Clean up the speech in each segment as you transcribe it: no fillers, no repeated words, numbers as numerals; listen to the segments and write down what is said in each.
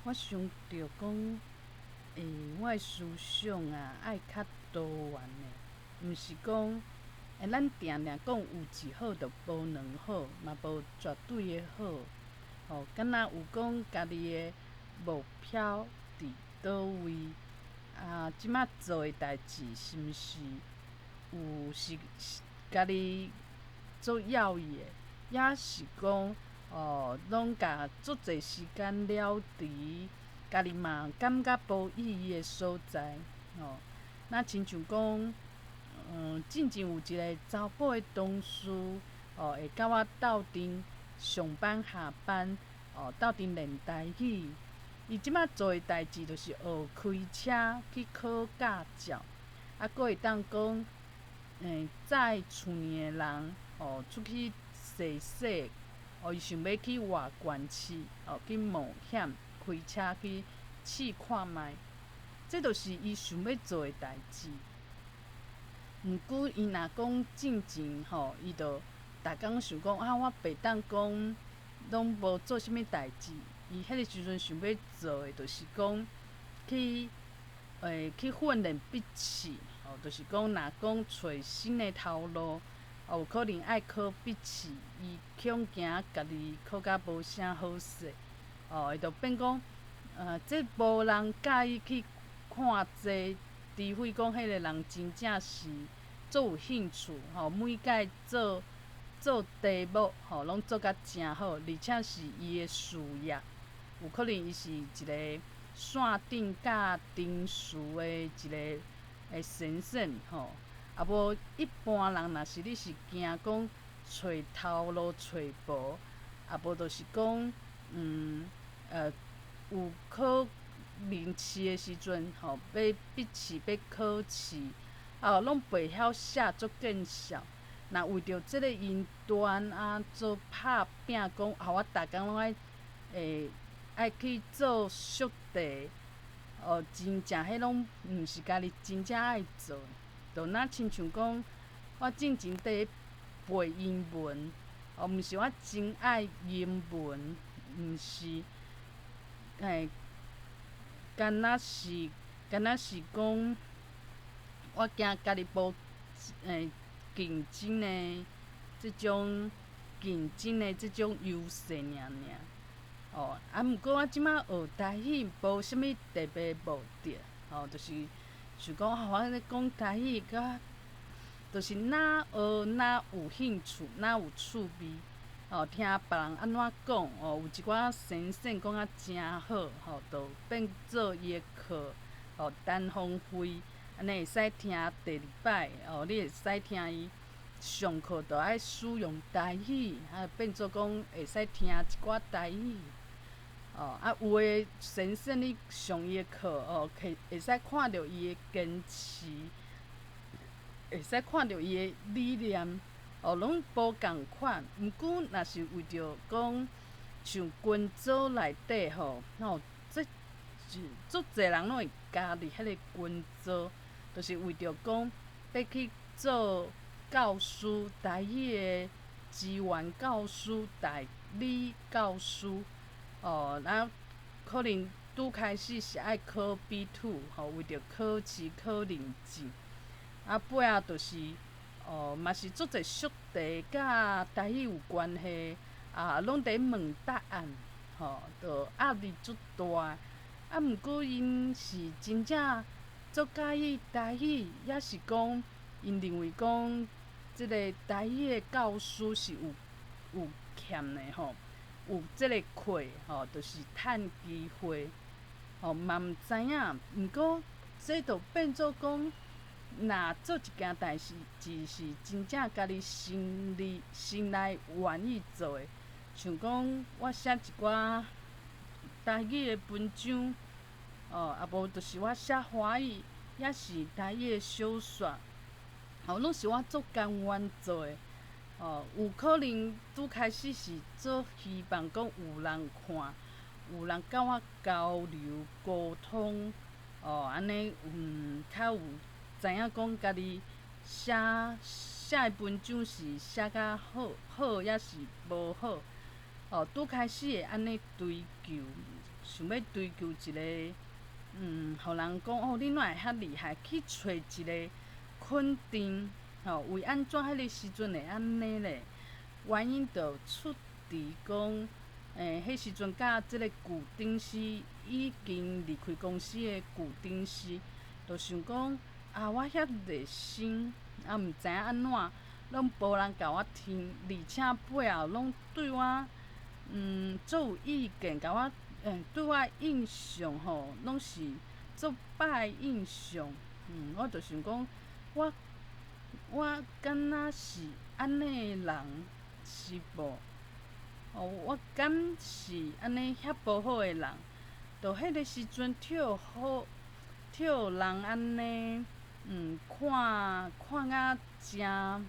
我想着讲，我的思想啊，爱较多元的，毋是讲，咱定定讲有一好就无两好，嘛无绝对的好。敢若有讲家己的目标伫倒位，即摆做的代志是毋是有家己做要义的，抑是讲，拢甲足侪时间了伫家己嘛感觉无意义的所在。那亲像讲，进前有一个查甫的同事，会甲我斗阵上班下班，斗阵练台语。伊即摆做的代志，就是学开车去考驾照，还佫会当讲，载厝里的人，出去踅踅，伊想要去外县市，去冒险，开车去试看觅，这就是伊想要做的代志。毋过伊若讲进前伊就逐工想讲我袂当讲拢无做啥物代志。伊迄个时阵想要做的，就是讲去训练笔试，就是讲若讲找新的头路，有可能爱考笔试，伊恐惊家己考甲无啥好势，会就变讲，这无人介意去看这，除非讲迄个人真正是做有兴趣，每届做题目，拢做甲诚好，而且是伊的事业。有可能伊是一个线顶教定数的一个先生，啊无一般人若是你是惊讲找头路找无，啊无就是讲，有考面试的时阵，要笔试要考试，拢袂晓写足见效。若为着即个因端做拍拼，讲我逐工拢爱去做速题，真正迄拢毋是家己真正爱做。就若亲像讲，我进前伫背英文，毋是我真爱英文，毋是，敢若是讲，我惊家己无竞争的即种优势尔。毋过我即摆学台语无啥物特别目的，就是想讲，我咧讲台语，就是哪学哪有兴趣，哪有趣味。听别人安怎讲，有一寡先生讲啊真好，就变做伊的课，单方会，安尼会使听第二摆，你会使听伊上课，就爱使用台语，变做讲会使听一寡台语。有的先生你上伊的课，会使看到伊的坚持，会使看到伊的理念，拢无共款。毋过若是为着讲，像军组内底这足侪人拢会加入迄个军组，就是为着讲要去做教师，台语的资源教师、代理教师。咱可能拄开始是爱考 B2，为着考试考认证。尾仔就是，嘛是足侪速题甲台语有关系，拢伫问答案，就压力足大。毋过因是真正足介意台语，抑是讲因认为讲，即个台语的教师是有欠的有即个课，就是趁机会，嘛毋知影。毋过这就变做讲，若做一件代志是真正家己心内愿意做的，像讲我写一寡台语的文章，无就是我写华语，抑是台语的小说，拢是我足甘愿做的。有可能拄开始是做希望讲有人看，有人甲我交流沟通，安尼较有知影讲家己写的文章是写甲好，抑是无好。拄开始会安尼追求，想要追求一个，互人讲哦，你哪会遐厉害？去找一个肯定，为安怎迄个时阵会安尼咧？原因就出伫讲，迄时阵甲即个旧顶师已经离开公司的旧顶师，就想讲啊，我遐热心，啊，毋知影安怎，拢无人甲我听，而且背后拢对我，足有意见，甲我，对我印象吼，拢是足歹印象。我就想讲，我敢若是安尼的人，是无？我敢是安尼遐无好的人，就迄个时阵替人安尼，看甲诚，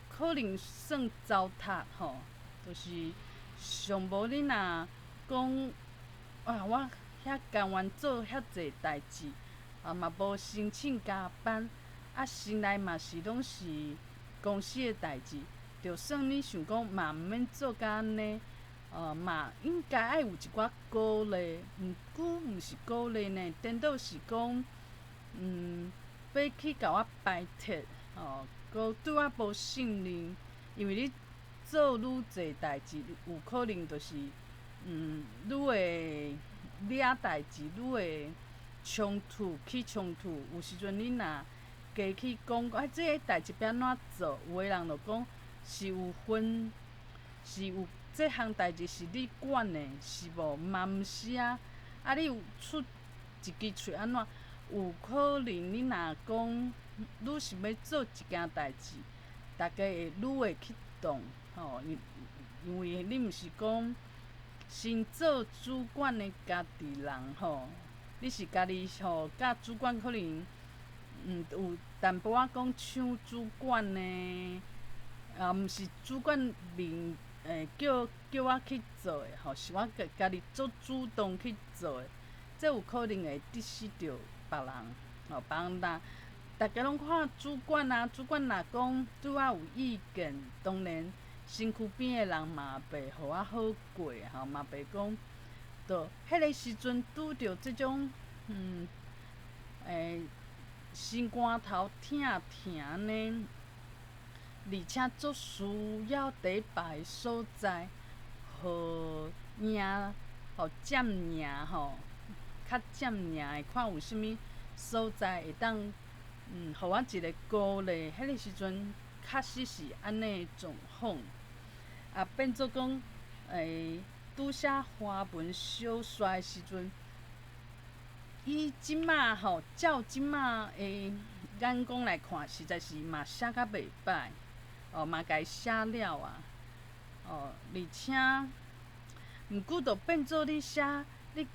可能算糟蹋吼。就是上无你若讲啊，我遐甘愿做遐济代志，嘛无申请加班，先来嘛是拢是公司的代志。就算你想讲嘛毋免做甲安尼，嘛应该爱有一寡鼓励，毋是鼓励呢，颠倒是讲，要去甲我排斥，搁对我无信任，因为你做愈济代志，有可能就是，愈会惹代志，愈会起冲突。有时阵你若加去讲，即个代志要安怎做，有诶人就讲是有分，是有即项代志是你管诶，是无？嘛毋是啊，你有出一支喙安怎？有可能你若讲愈想要做一件代志，逐家会愈会去动，因为你毋是讲先做主管诶家己人吼，你是家己甲主管可能，有淡薄仔讲抢主管呢，毋是主管面叫我去做诶，是我家己做主动去做诶，这有可能会得失着别人，别人大家拢看主管啊，主管若讲对我有意见，当然身躯边诶人嘛袂互我好过，嘛袂讲，就迄个时阵拄着即种，心肝头疼疼呢，而且足需要伫别个所在，互占领吼，较占领的，看有啥物所在会当，互我一个鼓励。迄个时阵确实是安尼的状况，变做讲，拄写华文小说的时阵，伊即马照即马的眼光来看，实在是嘛写甲袂歹，嘛家写了啊，而且，毋过就变做你写，你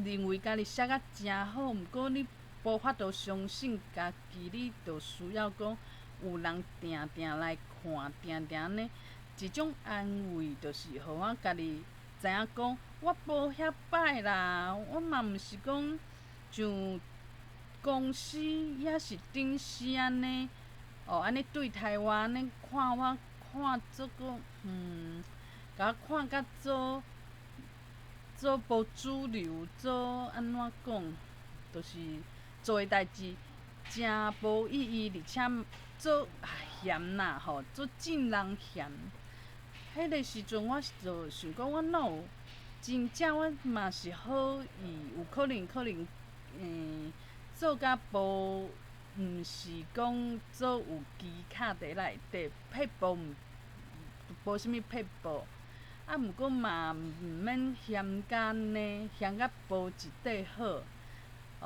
认为家己写甲诚好，毋过你无法度相信家己，你就需要讲有人定定来看，定定安尼一种安慰，就是互我家己知影讲，我无遐歹啦，我嘛毋是讲像公司也是顶司安尼，安尼对待我，安尼看我看做个，甲我看甲做无主流，做安怎讲，就是做诶代志诚无意义，而且做嫌啦做尽人嫌。迄个时阵我就想讲，我哪有真正我嘛是好意，有可能，做甲无，毋是讲做有技巧伫内底，撇步无啥物撇步。毋过嘛毋免嫌甲安尼，嫌甲无一块好。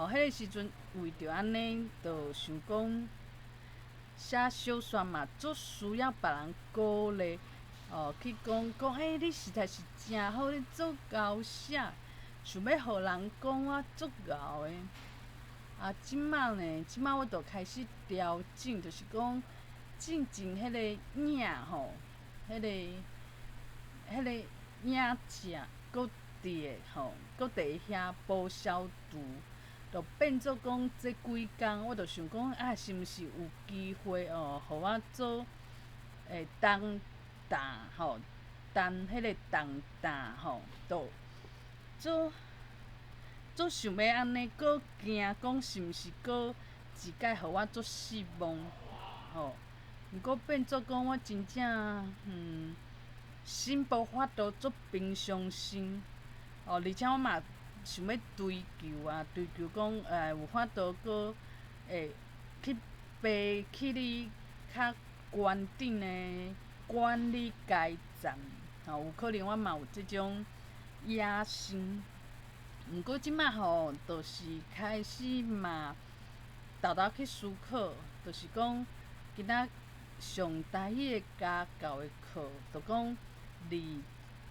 迄个时阵为着安尼，就想讲写小说嘛，足需要别人鼓励，去讲，你实在是诚好，你足敖写，想要互人讲我足敖诶。即摆呢，我就开始调整，就是讲进前迄个影迄个影只搁伫诶搁伫遐无消毒，就变做讲这几工，我就想讲是毋是有机会互我做东担迄个东担就做想要安尼，搁惊讲是毋是搁一摆互我做失望，吼。毋过变做讲我真正心无法度做平常心，而且我嘛想要追求啊，追求讲有法度搁会去爬去你较悬顶的管理阶层，有可能我嘛有即种野心。毋过即摆吼，就是开始嘛，豆豆去思考，就是讲今仔上台语的家教的课，就讲离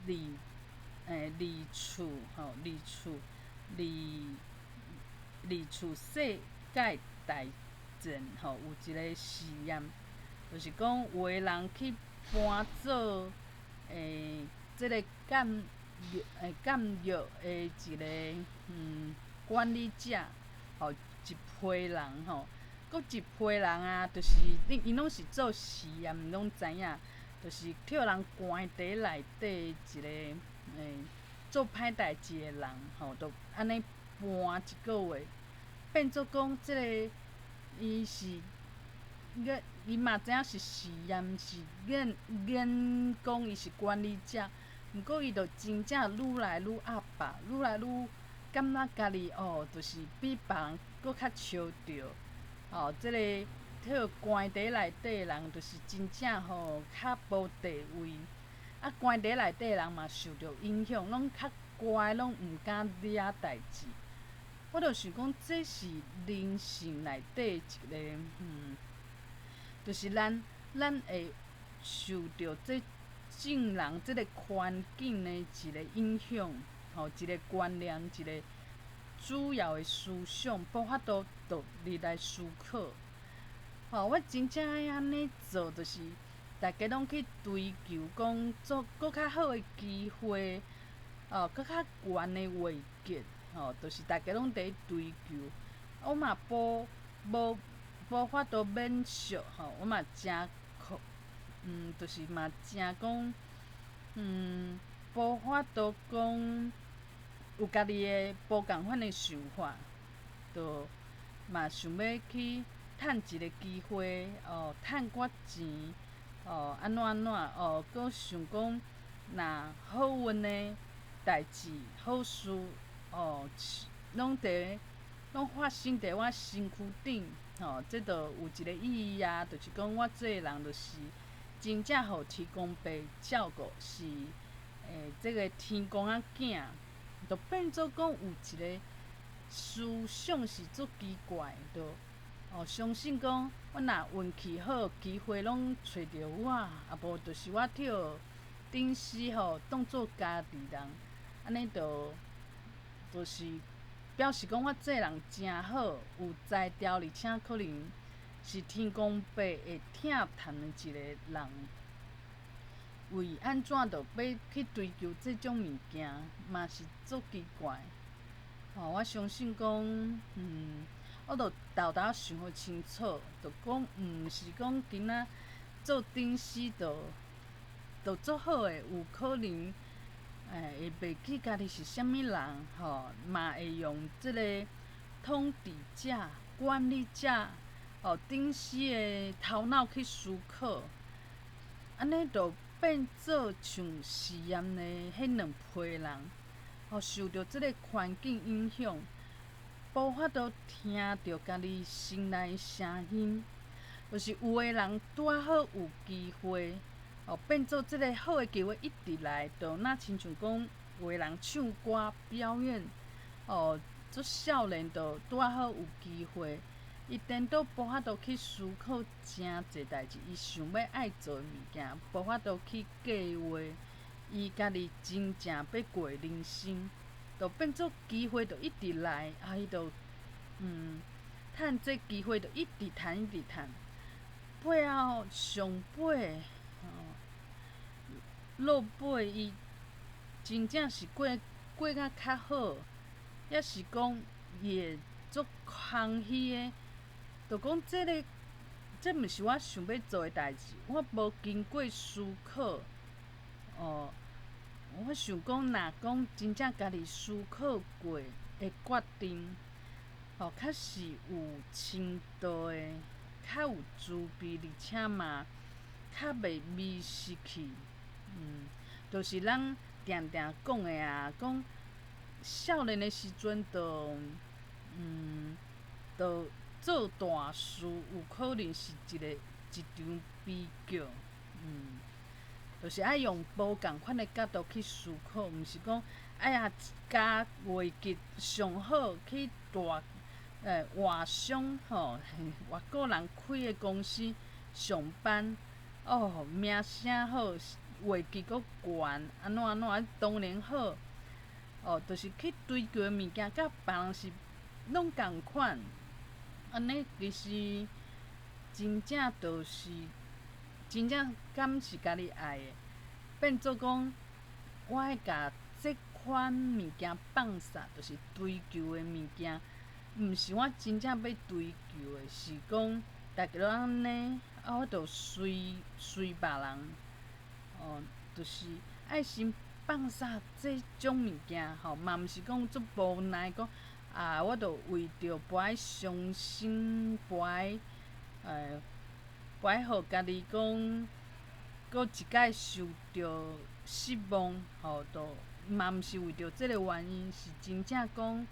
离离厝吼，离厝世界大战吼，有一个实验，就是讲有个人去搬做即个监狱的一个管理者，吼一批人吼，搁一批人啊，就是因拢是做实验，拢知影，就是替人关伫内底一个做歹代志的人吼，就安尼搬一个月，变做讲即个伊是伊嘛知影是实验，是演讲伊是管理者。毋过伊就真正愈来愈压迫，愈来愈感觉家己就是比别人搁较超着。即个替关伫内底的人，就是真正较无地位。啊，关伫内底的人嘛受着影响，拢较乖，拢毋敢惹代志。我就想讲，这是人性内底一个就是咱会受着众人即个环境的一个影响，一个观念，一个主要的思想，无法度独立来思考。我真正爱安尼做，就是大家拢去追求讲做搁较好的机会，搁较悬的位阶，就是大家拢伫追求。我嘛无法度免俗，我嘛真就是嘛真讲，无法度讲有家己的无共款的想法，就嘛想要去趁一个机会，趁我钱，安怎，搁想讲，若好运的代志、好事，拢发生伫我身躯顶，这就有一个意义啊，就是讲我做人就是真正互天公伯照顾，是这个天公仔囝，就变做讲有一个思想是足奇怪，就相信讲我若运气好，机会拢找着我，啊无就是我替顶司当做家己人，安尼就是表示讲我做人真好，有才调，而且可能是天公伯会疼叹的一个人。为安怎着要去追求这种物件，嘛是足奇怪。我相信讲，我着豆豆想好清楚，着讲毋是讲今仔做顶司着足好诶，有可能会袂记家己是啥物人，嘛会用即个统治者、管理者、顶司诶头脑去思考，安尼着变做像实验的迄两批人，受着即个环境影响，无法度听着家己心内的声音，就是有的人拄啊好有机会，变做即个好的机会一直来，就若亲像讲有的人唱歌表演，做少年就拄啊好有机会。伊颠倒无法度去思考真侪代志，伊想要爱做的物件，无法度去计划伊家己真正要过的人生，就变做机会就一直来，伊就趁这机会就一直趁一直趁，背后上尾落尾伊真正是过较较好，抑是讲伊会足欢喜的。就讲这毋是我想要做的代志，我无经过思考，我想讲，若讲真正家己思考过的决定，较是有深度的，较有滋味，而且嘛，较袂迷失去。就是咱定定讲的啊，讲少年的时阵就做大事，有可能是一场悲剧。就是爱用无共款的角度去思考，毋是讲哎呀，加月绩上好去外商外国人开的公司上班，名声好，月绩阁悬，安怎安怎，当然好。就是去追求的物件，甲别人是拢共款。安尼其实真正就是真正敢是家己爱的，变做讲我爱甲即款物件放下，就是追求的物件，毋是我真正要追求的，是讲大家拢安尼，我着随别人，就是爱先放下即种物件，嘛毋是讲足无奈讲我着为着不爱伤心，不爱互家己讲，搁一摆受着失望，嘛毋是为着即个原因，是真正讲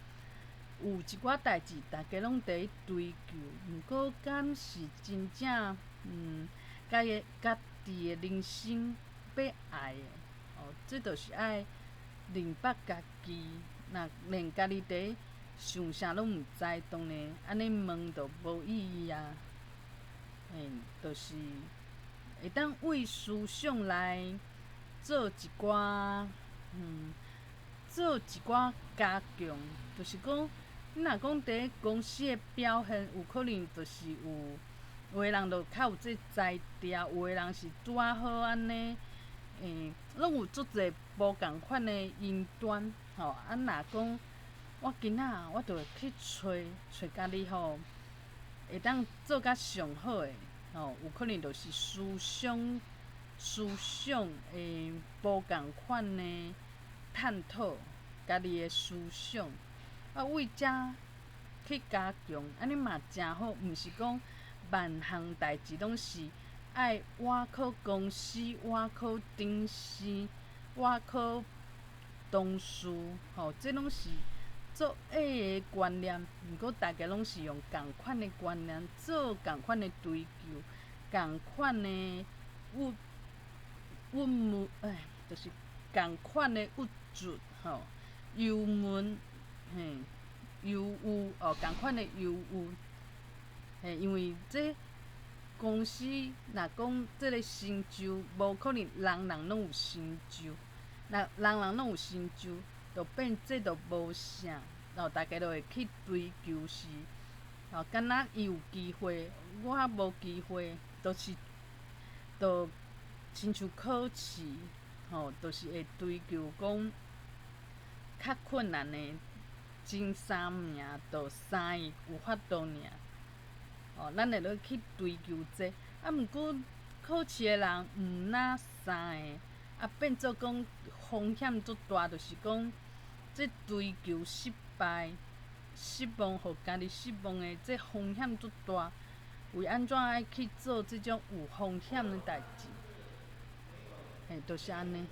有一寡代志，大家拢伫咧追求，毋过敢是真正家己的人生要爱的，这着是爱认捌家己，若连家己伫咧想啥拢毋知，当然安尼问着无意义啊。就是会当为思想来做一寡加强，就是讲，你若讲伫咧公司的表现，有可能就是有的人就较有这才调，有的人是拄仔好安尼，拢有足侪无共款的因端，若讲我今仔我就会去找家己会当做甲上好的，有可能就是思想的无共款的探讨家己的思想，为遮去加强，安尼嘛诚好。毋是讲万项代志拢是爱我考公司，我考顶司，我考同事，这拢是做矮的观念。毋过大家拢是用共款的观念，做共款的追求，共款的就是共款的物质，忧闷，忧郁，共款的忧郁，因为这公司若讲这个成就，无可能人人拢有成就，若人人拢有成就，就变这就无啥，大家就会去追求是，敢若伊有机会，我无机会，就亲像考试，就是会追求讲较困难的前3名，就3个有法度尔。咱会落去追求这，毋过考试的人毋若3个，变做讲风险足大，就是讲这追求失败、失望，互家己失望的这风险足大。为安怎爱去做这种有风险的代志？就是安尼。